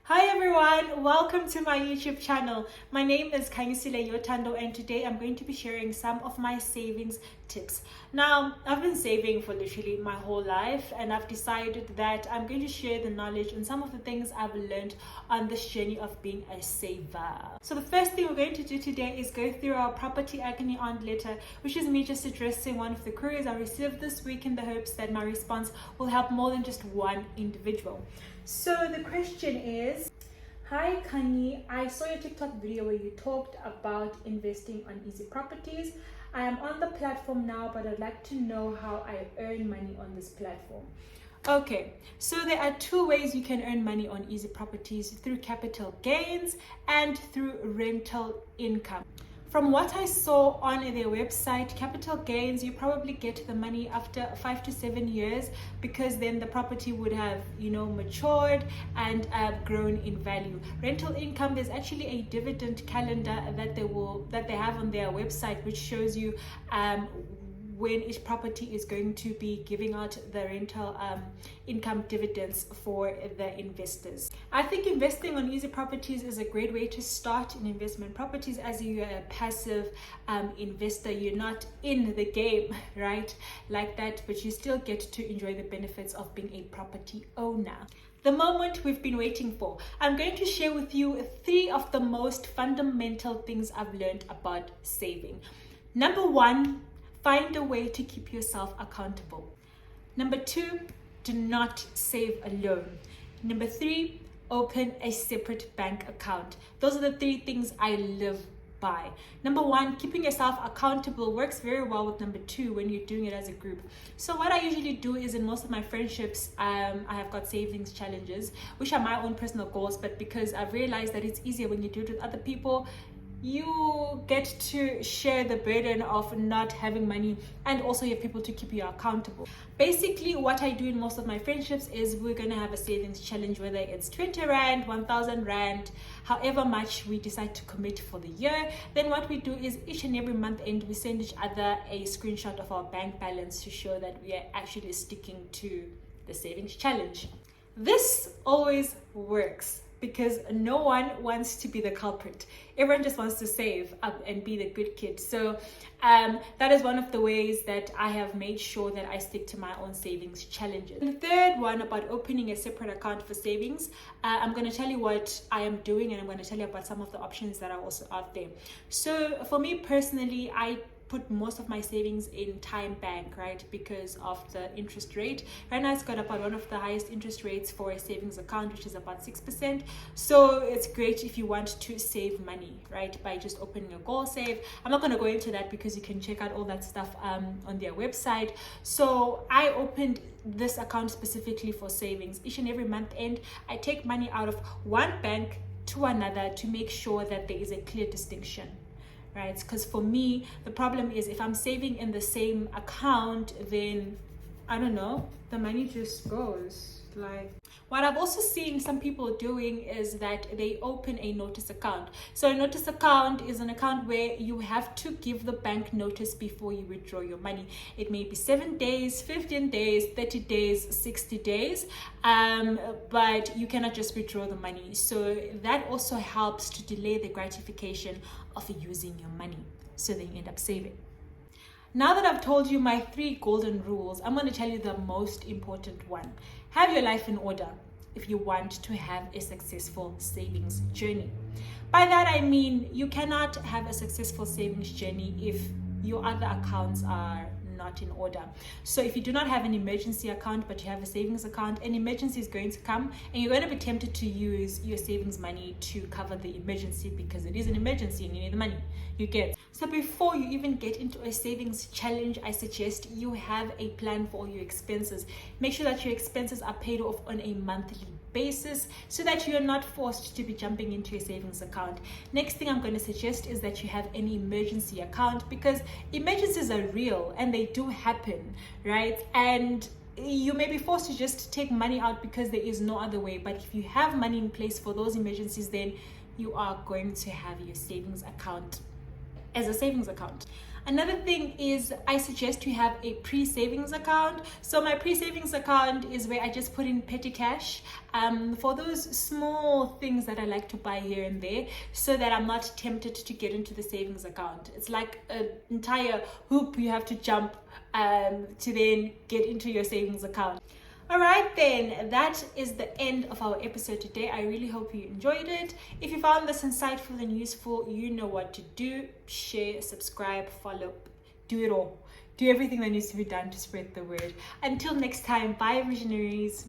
Hi everyone, welcome to my YouTube channel. My name is Kanyisile Yotando and today I'm going to be sharing some of my savings tips. Now, I've been saving for literally my whole life and I've decided that I'm going to share the knowledge and some of the things I've learned on this journey of being a saver. So the first thing we're going to do today is go through our property agony aunt letter, which is me just addressing one of the queries I received this week in the hopes that my response will help more than just one individual. So the question is, hi Kanye, I saw your TikTok video where you talked about investing on easy properties. I am on the platform now, but I'd like to know how I earn money on this platform. Okay, so there are two ways you can earn money on easy properties: through capital gains and through rental income. From what I saw on their website, capital gains, you probably get the money after 5 to 7 years because then the property would have, matured and grown in value. Rental income, there's actually a dividend calendar that they have on their website, which shows you when each property is going to be giving out the rental income dividends for the investors. I think investing on easy properties is a great way to start in investment properties, as you're a passive investor. You're not in the game, right? Like that, but you still get to enjoy the benefits of being a property owner. The moment we've been waiting for. I'm going to share with you 3 of the most fundamental things I've learned about saving. Number 1, find a way to keep yourself accountable. Number 2, do not save alone. Number 3, open a separate bank account. Those are the 3 things I live by. Number 1, keeping yourself accountable works very well with number 2 when you're doing it as a group. So what I usually do is in most of my friendships, I have got savings challenges, which are my own personal goals, but because I've realized that it's easier when you do it with other people, you get to share the burden of not having money, and also you have people to keep you accountable. Basically, what I do in most of my friendships is we're going to have a savings challenge, whether it's 20 Rand, 1,000 Rand, however much we decide to commit for the year. Then what we do is each and every month end, we send each other a screenshot of our bank balance to show that we are actually sticking to the savings challenge. This always works, because no one wants to be the culprit. Everyone just wants to save up and be the good kid. So that is one of the ways that I have made sure that I stick to my own savings challenges. The third one, about opening a separate account for savings, I'm going to tell you what I am doing, and I'm going to tell you about some of the options that are also out there. So for me personally, I put most of my savings in Time Bank, right, because of the interest rate. Right now it's got about one of the highest interest rates for a savings account, which is about 6%. So it's great if you want to save money, right, by just opening a goal save. I'm not going to go into that because you can check out all that stuff on their website. So I opened this account specifically for savings. Each and every month end, I take money out of one bank to another to make sure that there is a clear distinction. Right, because for me, the problem is if I'm saving in the same account, then I don't know, the money just goes. Like, what I've also seen some people doing is that they open a notice account. So a notice account is an account where you have to give the bank notice before you withdraw your money. It may be 7 days, 15 days, 30 days, 60 days, but you cannot just withdraw the money. So that also helps to delay the gratification of using your money, so then you end up saving. Now that I've told you my 3 golden rules, I'm going to tell you the most important one. Have your life in order if you want to have a successful savings journey. By that I mean you cannot have a successful savings journey if your other accounts are not in order. So if you do not have an emergency account but you have a savings account, an emergency is going to come and you're going to be tempted to use your savings money to cover the emergency because it is an emergency and you need the money. You get. So before you even get into a savings challenge, I suggest you have a plan for all your expenses. Make sure that your expenses are paid off on a monthly basis so that you're not forced to be jumping into a savings account. Next thing I'm going to suggest is that you have an emergency account, because emergencies are real and they do happen, right? And you may be forced to just take money out because there is no other way. But if you have money in place for those emergencies, then you are going to have your savings account as a savings account. Another thing is I suggest you have a pre-savings account. So my pre-savings account is where I just put in petty cash for those small things that I like to buy here and there, so that I'm not tempted to get into the savings account. It's like an entire hoop you have to jump to then get into your savings account. All right, then, that is the end of our episode today. I really hope you enjoyed it. If you found this insightful and useful, you know what to do. Share, subscribe, follow, do it all. Do everything that needs to be done to spread the word. Until next time, bye, Visionaries.